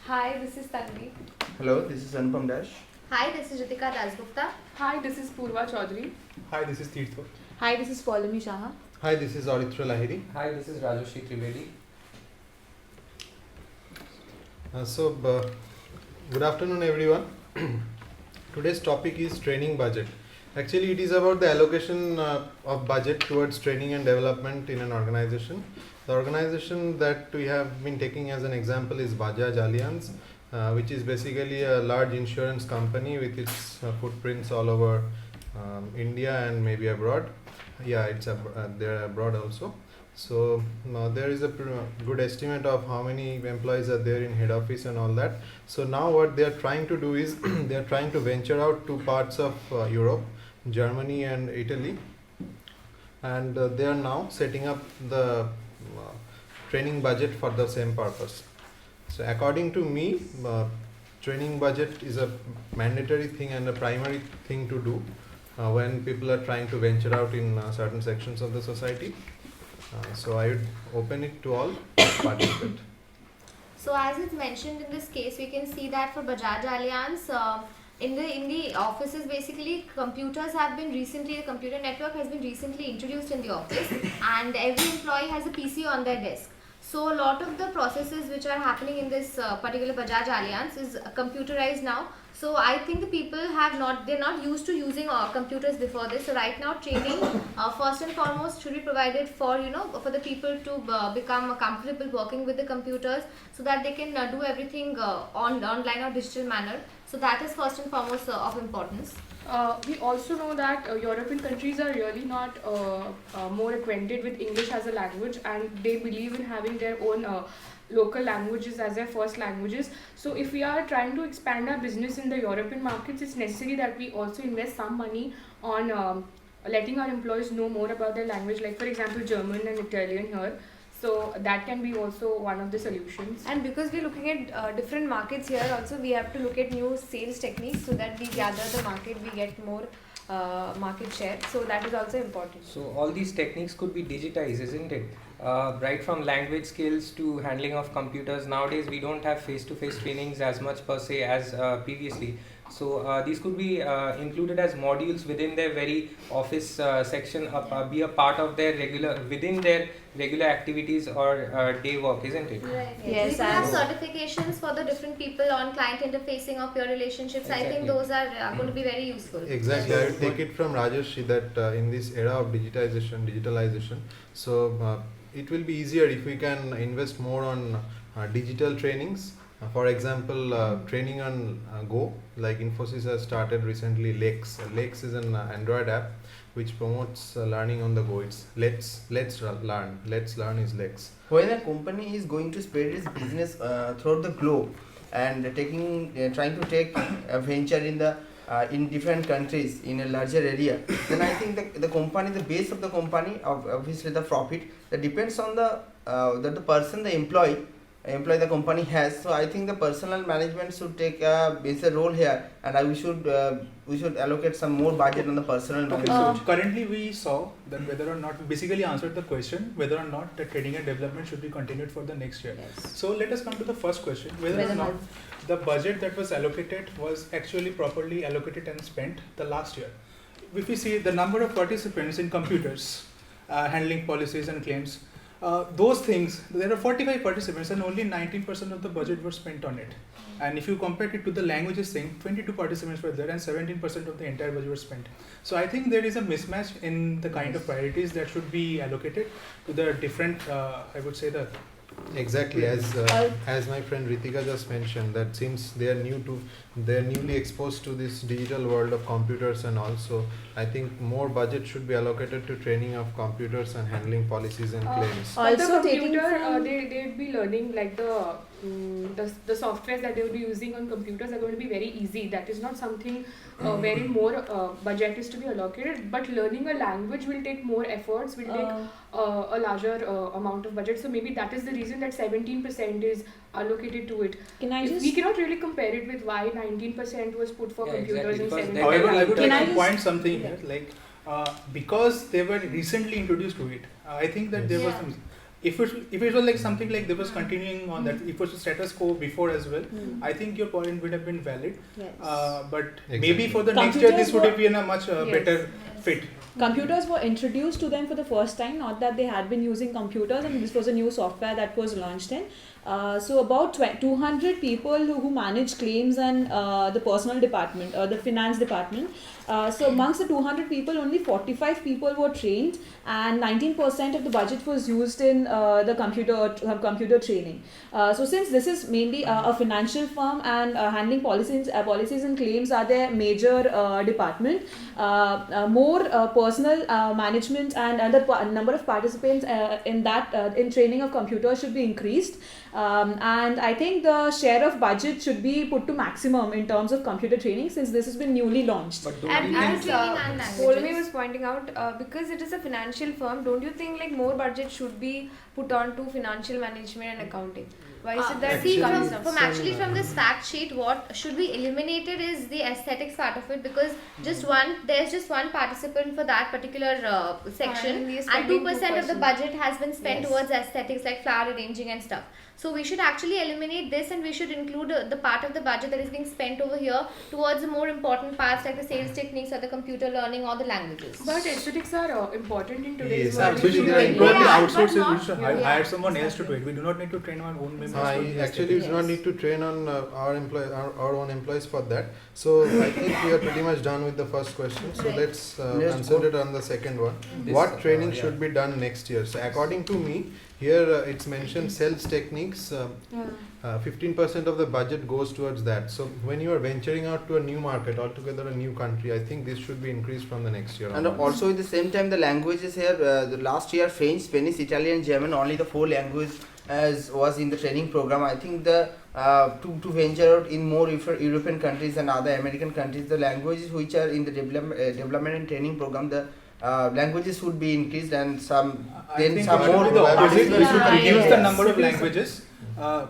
Hi, this is Tanvi. Hello, this is Anupam Dash. Hi, this is Ritika Dasgupta. Hi, this is Purva Chaudhary. Hi, this is Tirtho. Hi, this is Paulami Shaha. Hi, this is Aritra Lahiri. Hi, this is Rajoshi Trivedi. Good afternoon, everyone. Today's topic is training budget. Actually, it is about the allocation of budget towards training and development in an organization. The organization that we have been taking as an example is Bajaj Allianz, which is basically a large insurance company with its footprints all over India and maybe abroad. Yeah, they're abroad also. So there is a good estimate of how many employees are there in head office and all that. So now what they are trying to do is they are trying to venture out to parts of Europe, Germany and Italy, and they are now setting up the training budget for the same purpose. So according to me, training budget is a mandatory thing and a primary thing to do when people are trying to venture out in certain sections of the society. So I would open it to all participate. So as it's mentioned in this case, we can see that for Bajaj Allianz, in the offices, basically computers have been recently, the computer network has been recently introduced in the office, and every employee has a PC on their desk. So a lot of the processes which are happening in this particular Bajaj Allianz is computerized now. So I think the people they're not used to using computers before this. So right now training first and foremost should be provided for for the people to become comfortable working with the computers, so that they can do everything online or digital manner. So that is first and foremost of importance. We also know that European countries are really not more acquainted with English as a language, and they believe in having their own local languages as their first languages. So if we are trying to expand our business in the European markets, it's necessary that we also invest some money on letting our employees know more about their language, like for example German and Italian here. So that can be also one of the solutions. And because we're looking at different markets here, also we have to look at new sales techniques so that we gather the market, we get more market share. So that is also important. So all these techniques could be digitized, isn't it? Right from language skills to handling of computers. Nowadays we don't have face-to-face trainings as much per se as previously. So these could be included as modules within their very office section, be a part of their regular activities or day work, isn't it? Right. Yes, We can have certifications for the different people on client interfacing of your relationships. Exactly. I think those are going to be very useful. Exactly, I would take it from Rajesh that in this era of digitalization, so it will be easier if we can invest more on digital trainings. For example, training on Go, like Infosys has started recently Lex. Lex is an Android app which promotes learning on the go. It's let's learn. Let's learn is Lex. When a company is going to spread its business throughout the globe and trying to take a venture in different countries in a larger area, then I think the company, the base of the company, obviously the profit, that depends on the person, the employee the company has. So I think the personal management should take a basic role here, and we should allocate some more budget on the personal Okay, management. so currently we saw that whether or not, basically answered the question whether or not the training and development should be continued for the next year. Yes. So let us come to the first question, whether or not the budget that was allocated was actually properly allocated and spent the last year. If we see the number of participants in computers handling policies and claims, those things, there are 45 participants and only 19% of the budget was spent on it. And if you compare it to the languages thing, 22 participants were there and 17% of the entire budget was spent. So I think there is a mismatch in the kind of priorities that should be allocated to the different, I would say Exactly, as my friend Ritika just mentioned, that since they are newly exposed to this digital world of computers, and also I think more budget should be allocated to training of computers and handling policies and claims. But the Also taking computer, from- they'd be learning like the software that they will be using on computers are going to be very easy. That is not something wherein more budget is to be allocated. But learning a language will take more efforts, will take a larger amount of budget. So maybe that is the reason that 17% is allocated to it. We cannot really compare it with why 19% was put for Yeah, computers exactly, and because 17%. However, I would Can like I to just- point something here, like because they were recently introduced to it, I think that there was Yeah. some if it was like something like there was continuing on that, if it was status quo before as well, I think your point would have been valid. Yes. But Exactly. maybe for the next year this would have been a much Yes. better fit. Computers were introduced to them for the first time, not that they had been using computers, and this was a new software that was launched in. So about 200 people who manage claims and the personal department, the finance department. So amongst the 200 people, only 45 people were trained, and 19% of the budget was used in the computer training. So since this is mainly a financial firm and handling policies and claims are their major department, more personal management and the number of participants in training of computers should be increased. And I think the share of budget should be put to maximum in terms of computer training, since this has been newly launched. But don't And you as think training and Polmi languages. was pointing out, because it is a financial firm, don't you think like more budget should be put on to financial management and accounting? Why is it that See, it from, comes up? from actually from this fact sheet, what should be eliminated is the aesthetics part of it, because there's just one participant for that particular section, And we are and spending 2% of the 2%. budget has been spent Yes. towards aesthetics like flower arranging and stuff. So we should actually eliminate this, and we should include the part of the budget that is being spent over here towards the more important parts like the sales techniques or the computer learning or the languages. But aesthetics are important in today's Yes, world. absolutely. We They are should probably Yeah, outsource but it. We not- should yeah. hire someone else to do it. We do not need to train our own members. for this Actually, we do not need to train on our own employees for that. So I think we are pretty much done with the first question. So Right. let's Let's concentrate on the second one. This, What training yeah. should be done next year? So according to me, here it's mentioned sales techniques. 15% of the budget goes towards that. So when you are venturing out to a new market, altogether a new country, I think this should be increased from the next year. And onwards. also at the same time, the languages here, the last year French, Spanish, Italian, German, only the 4 languages as was in the training program. I think the to venture out in more European countries and other American countries, the languages which are in the development and training program, the languages would be increased, and some I think some it should more be the opposite. We should Yeah, reduce the yes. number of languages.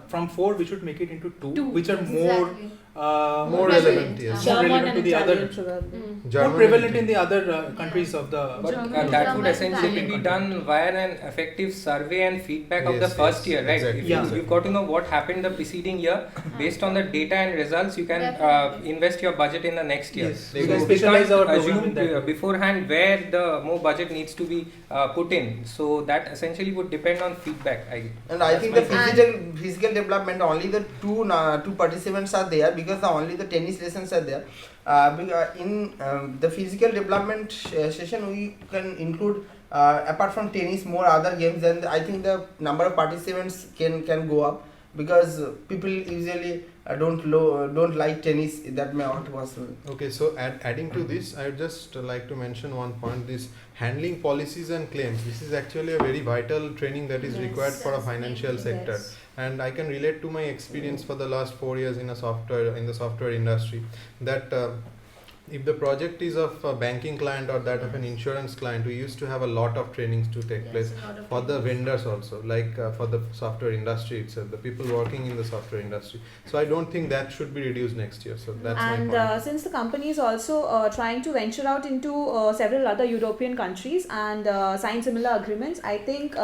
From 4, we should make it into 2, which are more Exactly. More relevant, yes. more German relevant and to the Italian other, probably. Mm. German more prevalent and in the other countries of the. But German, that would German, essentially Italian. be done via an effective survey and feedback of the Yes, first yes, year, right? exactly, If Yeah. you've got to know what happened the preceding year, based on the data and results, you can Definitely. invest your budget in the next year. Yes, we So can we specialize can't our program assume in that. beforehand where the more budget needs to be put in. So that essentially would depend on feedback. And I That's think my the point. physical development, only the two participants are there, because only the tennis lessons are there. In the physical development session, we can include apart from tennis more other games, and I think the number of participants can go up, because people usually don't like tennis that may not possible. Okay, so adding to this, I would just like to mention one point: this handling policies and claims. This is actually a very vital training that is Yes. required for a financial sector. Yes. And I can relate to my experience for the last 4 years in the software industry, that if the project is of a banking client or that of an insurance client, we used to have a lot of trainings to take place for the vendors also, like for the software industry itself, the people working in the software industry. So I don't think that should be reduced next year. So that's And my point. since the company is also trying to venture out into several other European countries and sign similar agreements, I think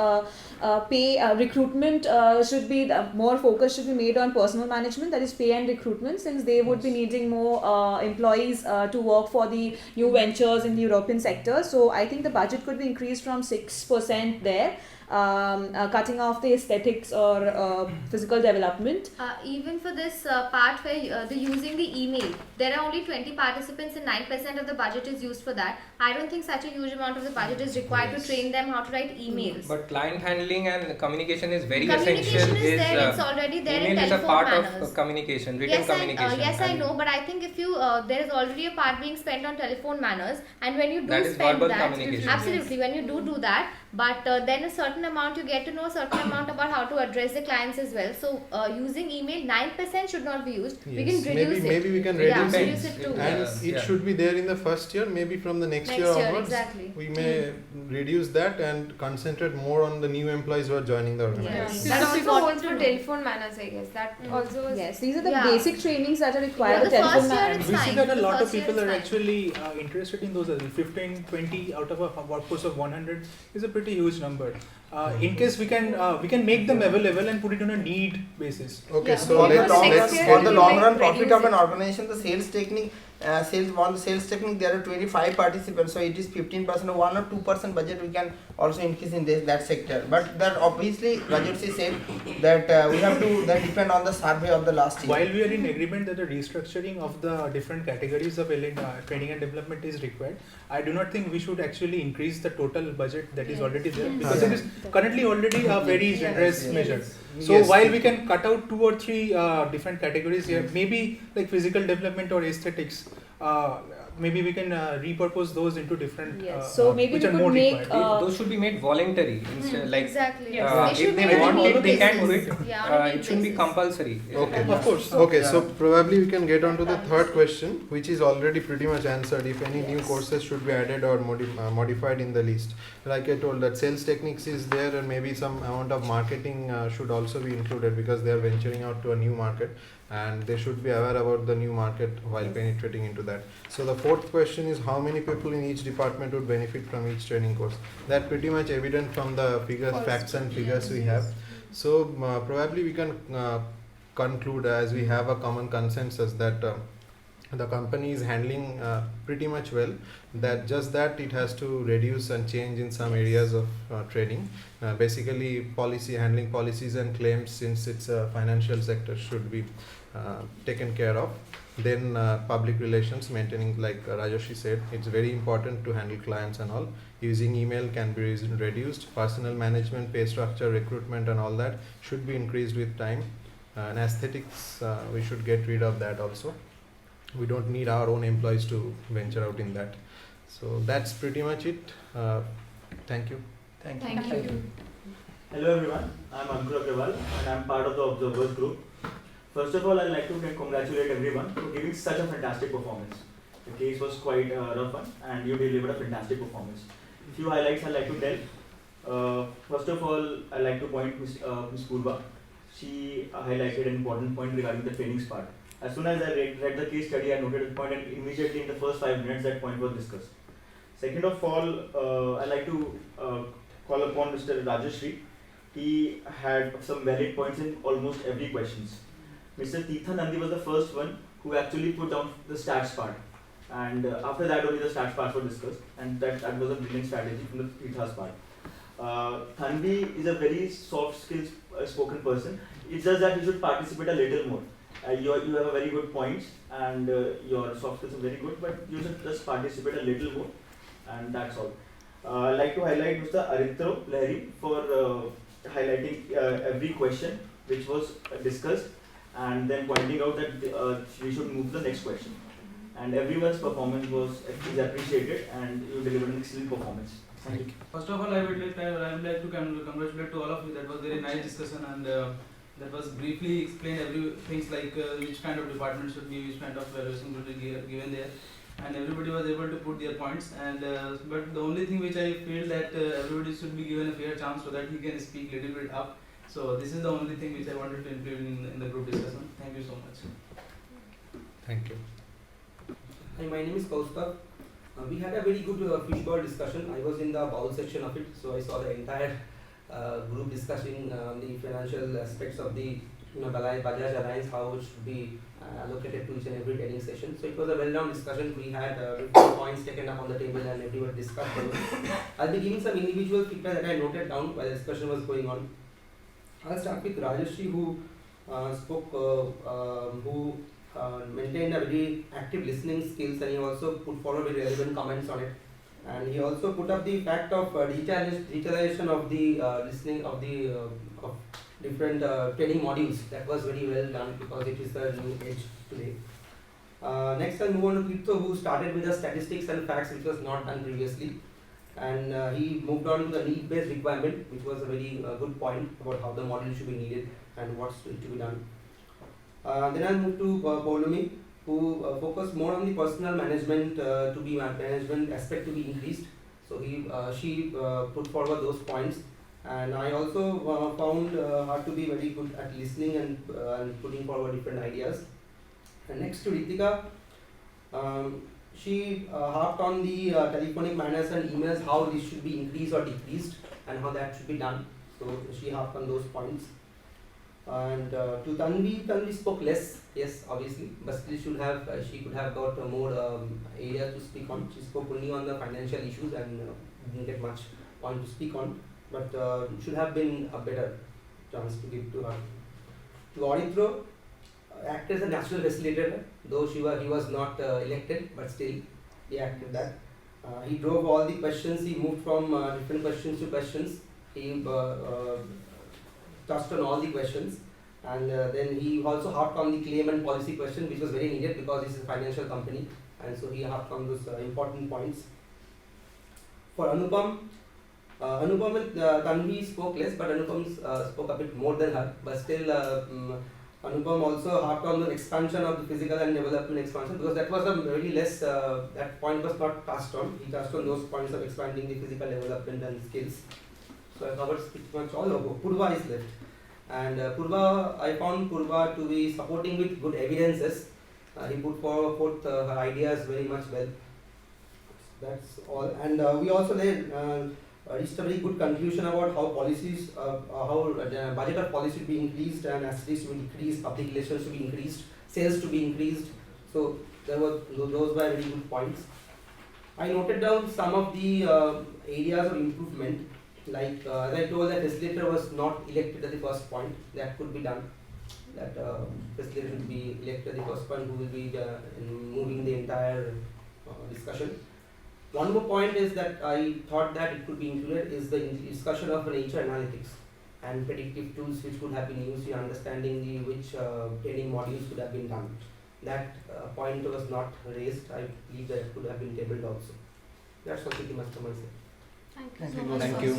recruitment should be more focus should be made on personal management, that is pay and recruitment, since they would be needing more employees to work for the new ventures in the European sector. So I think the budget could be increased from 6% there, cutting off the aesthetics or physical development. Even for this part where the using the email, there are only 20 participants and 9% of the budget is used for that. I don't think such a huge amount of the budget is required to train them how to write emails. But client handling and communication is very Communication essential. is there, it's already there in email is a telephone part manners. of communication, written communication. Yes, I and know, but I think if you there is already a part being spent on telephone manners, and when you do That is spend verbal that, communication. absolutely, when you do that, but then a certain amount you get to know a certain amount about how to address the clients as well. So using email, 9% should not be used. We can Yes, reduce it. maybe we can Yeah, reduce reduce it, it too. and Yeah. it should be there in the first year. Maybe from the next year onwards, exactly. we may reduce that and concentrate more on the new employees who are joining the organization. That That's also important holds to for know. telephone manners, I guess. That also is. Yes, these are the Yeah. basic trainings that are required. For the telephone first year, manners. it's We see fine. that a The lot of first year people is are fine. actually interested in those as well. 15, 20 out of a workforce of 100 is a pretty pretty huge number. In case we can make them available and put it on a need basis. Okay, Yeah, so For the let's- long next run, year for we the will long like run profit reduce of an it. organization, the sales technique, sales technique, there are 25 participants, so it is 15% or 1 or 2% budget we can also increase in that sector. But that obviously Rajat said that we have to then depend on the survey of the last year. While we are in agreement that the restructuring of the different categories of training and development is required, I do not think we should actually increase the total budget that is already there, because it is currently already a very Yes. generous Yes. measure. Yes. So while we can cut out 2 or 3 different categories here, maybe like physical development or aesthetics, maybe we can repurpose those into different Yes. So maybe which we are could more make, required. Those should be made voluntary instead, like Exactly. Yes. They should if be they on a want need it, they can do basis. it. Yeah, on a need It shouldn't be basis. compulsory. Okay. Of course. Okay, so Yeah. probably we can get on to the third question, which is already pretty much answered. If any new courses should be added or modified in the list, like I told, that sales techniques is there, and maybe some amount of marketing should also be included, because they are venturing out to a new market, and they should be aware about the new market while penetrating into that. So the fourth question is, how many people in each department would benefit from each training course? That pretty much evident from the figures, First. facts and figures we have. So probably we can conclude, as we have a common consensus, that the company is handling pretty much well, that just that it has to reduce and change in some areas of training. Basically handling policies and claims, since it's a financial sector, should be taken care of. Then public relations, maintaining, like Rajoshi said, it's very important to handle clients and all. Using email can be reduced. Personal management, pay structure, recruitment and all that should be increased with time. And aesthetics, we should get rid of that also. We don't need our own employees to venture out in that. So that's pretty much it. Thank you. Thank you. Thank you. Hello everyone, I'm Ankur Agrawal and I'm part of the Observers group. First of all, I'd like to congratulate everyone for giving such a fantastic performance. The case was quite a rough one and you delivered a fantastic performance. Few highlights I'd like to tell. First of all, I'd like to point Ms. Purva. She highlighted an important point regarding the trainings part. As soon as I read the case study, I noted the point, and immediately in the first 5 minutes that point was discussed. Second of all, I'd like to call upon Mr. Rajashri. He had some valid points in almost every questions. Mr. Teetha Nandi was the first one who actually put down the stats part, and after that only the stats parts were discussed, and that was a brilliant strategy from the Teetha's part. Thanvi is a very soft skills spoken person. It's just that you should participate a little more. You have a very good points and your soft skills are very good, but you should just participate a little more, and that's all. I'd like to highlight Mr. Arithro Lahiri for highlighting every question which was discussed, and then pointing out that we should move to the next question. And everyone's performance is appreciated, and you delivered an excellent performance. Thank you. First of all, I would like to congratulate to all of you. That was very nice discussion, and that was briefly explained things like which kind of department should be, which kind of valuation should be given there, and everybody was able to put their points. And but the only thing which I feel that everybody should be given a fair chance so that he can speak little bit up. So this is the only thing which I wanted to include in the group discussion. Thank you so much. Thank you. Hi, my name is Kaustav. We had a very good fishbowl discussion. I was in the bowl section of it, so I saw the entire group discussing the financial aspects of the Bajaj Alliance, how it should be allocated to each and every training session. So it was a well-known discussion. We had different points taken up on the table and everyone discussed those. I'll be giving some individual feedback that I noted down while the discussion was going on. I'll start with Rajashri, who maintained a very active listening skills, and he also put forward very relevant comments on it. And he also put up the fact of digitalization of the listening of the of different training modules. That was very well done because it is the new age today. Next, I'll move on to Kirto, who started with the statistics and facts, which was not done previously. And he moved on to the need-based requirement, which was a very good point about how the module should be needed and what's to be done. Then I'll move to Paulumi, who focused more on the personal management management aspect to be increased. So she put forward those points, and I also found her to be very good at listening and putting forward different ideas. And next to Ritika, she harped on the telephonic manners and emails, how this should be increased or decreased. and how that should be done. So she harped on those points. And to Tanvi spoke less, yes, obviously, but still she could have got more area to speak on. She spoke only on the financial issues and didn't get much point to speak on, but should have been a better chance to give to her. To Auditro, acted as a natural facilitator, though he was not elected, but still he acted that. He drove all the questions. He moved from different questions to questions. He touched on all the questions, and then he also harped on the claim and policy question, which was very needed because this is a financial company, and so he harped on those important points. For Anupam and Tanvi spoke less, but Anupam spoke a bit more than her, but still Anupam also harped on the expansion of the physical and development expansion, because that was a very less, that point was not touched on. He touched on those points of expanding the physical development and skills. So I covered pretty much all of it. Purva is left. And I found Purva to be supporting with good evidences. He put forth her ideas very much well. That's all. And we also reached a very good conclusion about how policies, how the budget of policy should be increased and activities to be decreased, public relations to be increased, sales to be increased. So those were very good points. I noted down some of the areas of improvement. Like as I told, that facilitator was not elected at the first point. That could be done. That facilitator should be elected at the first point, who will be moving the entire discussion. One more point is that I thought that it could be included is the discussion of nature analytics and predictive tools which could have been used in understanding which training modules could have been done. That point was not raised. I believe that it could have been tabled also. That's all pretty much from my side. Thank you so much. Thank you.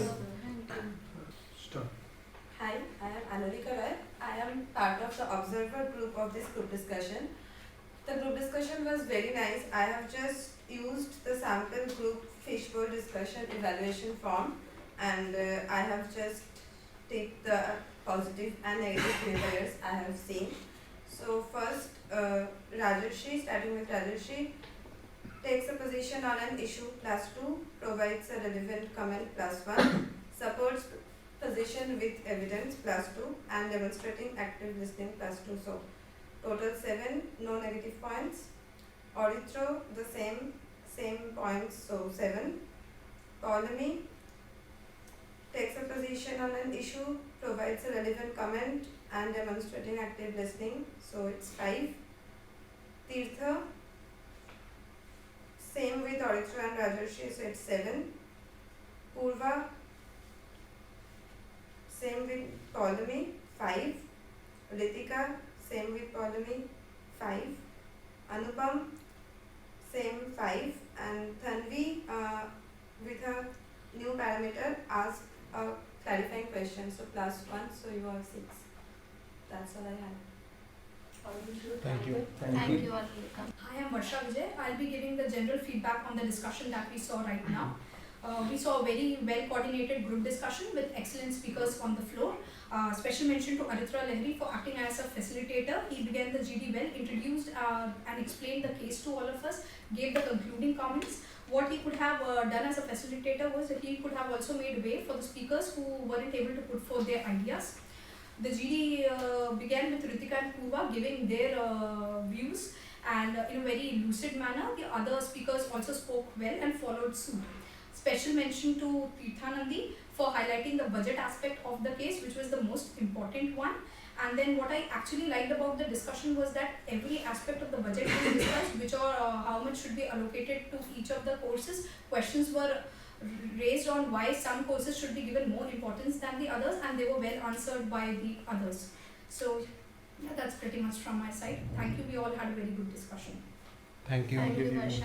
Start. Hi, I am Anurika Roy. I am part of the observer group of this group discussion. The group discussion was very nice. I have just used the sample group fishbowl discussion evaluation form, and I have just take the positive and negative behaviors I have seen. So first, Rajarshi, starting with Rajarshi, takes a position on an issue +2, provides a relevant comment +1, supports position with evidence +2, and demonstrating active listening +2. So total 7, no negative points. Auditro, the same points, so 7. Ptolemy takes a position on an issue, provides a relevant comment, and demonstrating active listening, so it's 5. Tirtha, same with Auditro and Rajarshi, so it's 7. Purva, same with Ptolemy, 5. Ritika, same with Ptolemy, 5. Anupam, same 5. And Tanvi, with a new parameter, asked a clarifying question, so +1, so you have 6. That's all I have. Thank you. Thank you, Anurika. I am Varsha Vijay. I'll be giving the general feedback on the discussion that we saw right now. We saw a very well coordinated group discussion with excellent speakers on the floor. Special mention to Aditra Lahiri for acting as a facilitator. He began the GD well, introduced and explained the case to all of us, gave the concluding comments. What he could have done as a facilitator was that he could have also made way for the speakers who weren't able to put forth their ideas. The GD began with Ritika and Purva giving their views, and in a very lucid manner. The other speakers also spoke well and followed suit. Special mention to Tirthanandi for highlighting the budget aspect of the case, which was the most important one. And then what I actually liked about the discussion was that every aspect of the budget was discussed, which are how much should be allocated to each of the courses. Questions were raised on why some courses should be given more importance than the others, and they were well answered by the others. So yeah, that's pretty much from my side. Thank you. We all had a very good discussion. Thank you. Thank you, Varsha.